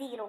0۔